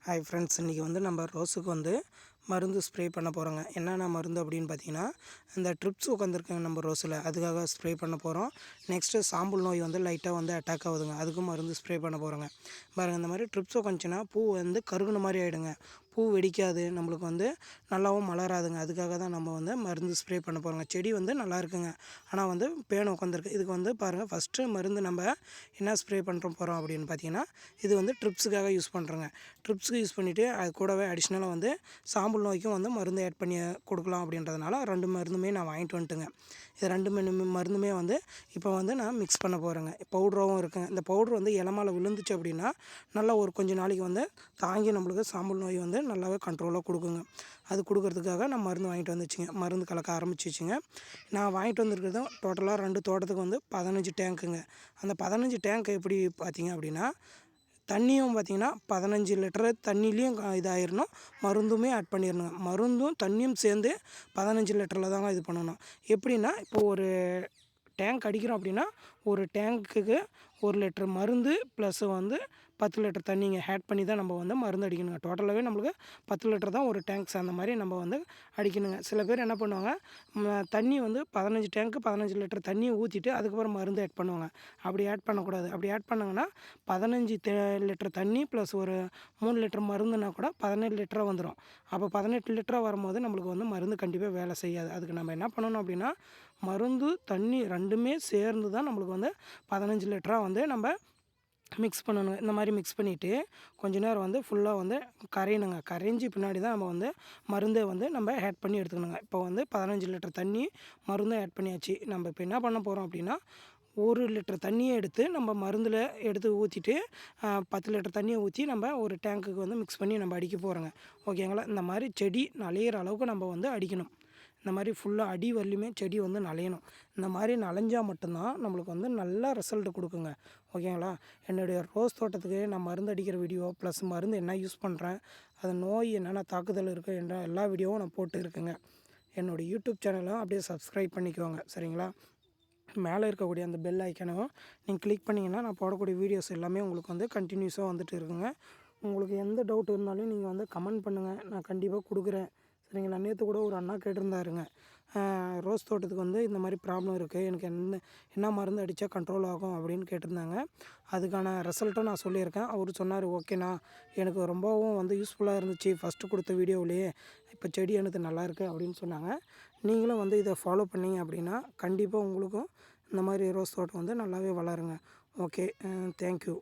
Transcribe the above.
Hi friends, இன்றைக்கி வந்து நம்ம ரோஸுக்கு வந்து மருந்து ஸ்ப்ரே பண்ண போகிறோங்க. என்னென்ன மருந்து அப்படின்னு பார்த்தீங்கன்னா, இந்த ட்ரிப்ஸ் உட்காந்துருக்குங்க நம்ம ரோஸில், அதுக்காக ஸ்ப்ரே பண்ண போகிறோம். நெக்ஸ்ட்டு சாம்பல் நோய் வந்து லைட்டாக வந்து அட்டாக் ஆகுதுங்க, அதுக்கும் மருந்து ஸ்ப்ரே பண்ண போகிறோங்க. பாருங்கள், இந்த மாதிரி ட்ரிப்ஸ் உட்காந்துச்சின்னா பூ வந்து கருகுன மாதிரி ஆகிடுங்க. பூ வெடிக்காது, நம்மளுக்கு வந்து நல்லாவும் மலராதுங்க. அதுக்காக தான் நம்ம வந்து மருந்து ஸ்ப்ரே பண்ண போகிறோங்க. செடி வந்து நல்லா இருக்குங்க, ஆனால் வந்து பேன் உட்காந்துருக்கு. இதுக்கு வந்து பாருங்கள், ஃபஸ்ட்டு மருந்து நம்ம என்ன ஸ்ப்ரே போகிறோம் அப்படின்னு பார்த்தீங்கன்னா, இது வந்து ட்ரிப்ஸுக்காக யூஸ் பண்ணுறோங்க. ட்ரிப்ஸுக்கு யூஸ் பண்ணிவிட்டு அது கூடவே அடிஷ்னலாக வந்து சாம்பல் நோய்க்கும் வந்து மருந்து ஆட் பண்ணி கொடுக்கலாம் அப்படின்றதுனால 2 மருந்துமே நான் வாங்கிட்டு வந்துட்டுங்க. இது 2 மருந்துமே வந்து இப்போ வந்து நான் மிக்ஸ் பண்ண போகிறேங்க. பவுடராகவும் இருக்குங்க. இந்த பவுட்ரு வந்து இலை மேலே விழுந்துச்சு அப்படின்னா நல்லா ஒரு கொஞ்சம் நாளைக்கு வந்து தாங்கி நம்மளுக்கு சாம்பல் நோய் வந்து நல்லாவே கண்ட்ரோலாக கொடுக்குங்க. அது கொடுக்கறதுக்காக நான் மருந்து வாங்கிட்டு வந்துச்சுங்க. மருந்து கலக்க ஆரம்பிச்சிச்சுங்க. நான் வாங்கிட்டு வந்திருக்கிறது டோட்டலாக 2 தோட்டத்துக்கு வந்து 15 டேங்க்குங்க. அந்த 15 டேங்க் எப்படி பார்த்தீங்க அப்படின்னா, தண்ணியும் பார்த்திங்கன்னா 15 லிட்டரு தண்ணிலையும் இதாயிடணும், மருந்துமே ஆட் பண்ணிடணுங்க. மருந்தும் தண்ணியும் சேர்ந்து 15 லிட்டரில் தாங்க இது பண்ணணும். எப்படின்னா, இப்போது ஒரு டேங்க் அடிக்கிறோம் அப்படின்னா, ஒரு டேங்க்குக்கு 1 லிட்டர் மருந்து ப்ளஸ் வந்து 10 லிட்டர் தண்ணிங்க ஆட் பண்ணி தான் நம்ம வந்து மருந்து அடிக்கணுங்க. டோட்டலாகவே நம்மளுக்கு 10 லிட்டர் தான் ஒரு டேங்க்ஸ் அந்த மாதிரி நம்ம வந்து அடிக்கணுங்க. சில பேர் என்ன பண்ணுவாங்க, தண்ணி வந்து 15 டேங்க்கு 15 லிட்டர் தண்ணியை ஊற்றிட்டு அதுக்கப்புறம் மருந்து ஆட் பண்ணுவாங்க. அப்படி ஆட் பண்ணக்கூடாது. அப்படி ஆட் பண்ணாங்கன்னா 15 லிட்டர் தண்ணி ப்ளஸ் ஒரு 3 லிட்டர் மருந்துனா கூட 17 லிட்டராக வந்துடும். அப்போ 18 லிட்டராக வரும்போது நம்மளுக்கு வந்து மருந்து கண்டிப்பாக வேலை செய்யாது. அதுக்கு நம்ம என்ன பண்ணணும் அப்படின்னா, மருந்து தண்ணி 2மே சேர்ந்து தான் நம்மளுக்கு வந்து 15 லிட்டராக வந்து நம்ம மிக்ஸ் பண்ணணுங்க. இந்த மாதிரி மிக்ஸ் பண்ணிவிட்டு கொஞ்ச நேரம் வந்து ஃபுல்லாக வந்து கரையணுங்க. கரைஞ்சி பின்னாடி தான் நம்ம வந்து மருந்தை வந்து நம்ம ஆட் பண்ணி எடுத்துக்கணுங்க. இப்போ வந்து 15 லிட்டர் தண்ணி மருந்தும் ஆட் பண்ணியாச்சு. நம்ம இப்போ என்ன பண்ண போகிறோம் அப்படின்னா, 1 லிட்டர் தண்ணியை எடுத்து நம்ம மருந்தில் எடுத்து ஊற்றிட்டு 10 லிட்டர் தண்ணியை ஊற்றி நம்ம ஒரு டேங்க்குக்கு வந்து மிக்ஸ் பண்ணி நம்ம அடிக்க போகிறோங்க. ஓகேங்களா? இந்த மாதிரி செடி நனையிற அளவுக்கு நம்ம வந்து அடிக்கணும். இந்த மாதிரி ஃபுல்லாக அடி வரலையுமே செடி வந்து நனையணும். இந்த மாதிரி நனைஞ்சால் மட்டும்தான் நம்மளுக்கு வந்து நல்ல ரிசல்ட் கொடுக்குங்க. ஓகேங்களா? என்னுடைய ரோஸ் தோட்டத்துக்கு நான் மருந்து அடிக்கிற வீடியோ ப்ளஸ் மருந்து என்ன யூஸ் பண்ணுறேன், அது நோய் என்னென்ன தாக்குதல் இருக்குது என்ற எல்லா வீடியோவும் நான் போட்டு இருக்குங்க. என்னோடய யூடியூப் சேனலும் அப்படியே சப்ஸ்கிரைப் பண்ணிக்கோங்க. சரிங்களா? மேலே இருக்கக்கூடிய அந்த பெல் ஐக்கனும் நீங்கள் கிளிக் பண்ணிங்கன்னா நான் போடக்கூடிய வீடியோஸ் எல்லாமே உங்களுக்கு வந்து கண்டினியூஸாக வந்துட்டு இருக்குங்க. உங்களுக்கு எந்த டவுட் இருந்தாலும் நீங்கள் வந்து கமெண்ட் பண்ணுங்கள், நான் கண்டிப்பாக கொடுக்குறேன். சரிங்களா? நேற்று கூட ஒரு அண்ணா கேட்டிருந்தாருங்க, ரோஸ் தோட்டத்துக்கு வந்து இந்த மாதிரி ப்ராப்ளம் இருக்குது, எனக்கு என்ன மருந்து அடித்தா கண்ட்ரோல் ஆகும் அப்படின்னு கேட்டிருந்தாங்க. அதுக்கான ரிசல்ட்டும் நான் சொல்லியிருக்கேன். அவர் சொன்னார், ஓகேண்ணா, எனக்கு ரொம்பவும் வந்து யூஸ்ஃபுல்லாக இருந்துச்சு ஃபஸ்ட்டு கொடுத்த வீடியோவிலேயே, இப்போ செடி எனக்கு நல்லாயிருக்கு அப்படின்னு சொன்னாங்க. நீங்களும் வந்து இதை ஃபாலோ பண்ணிங்க அப்படின்னா கண்டிப்பாக உங்களுக்கும் இந்த மாதிரி ரோஸ் தோட்டம் வந்து நல்லாவே வளருங்க. Okay, thank you.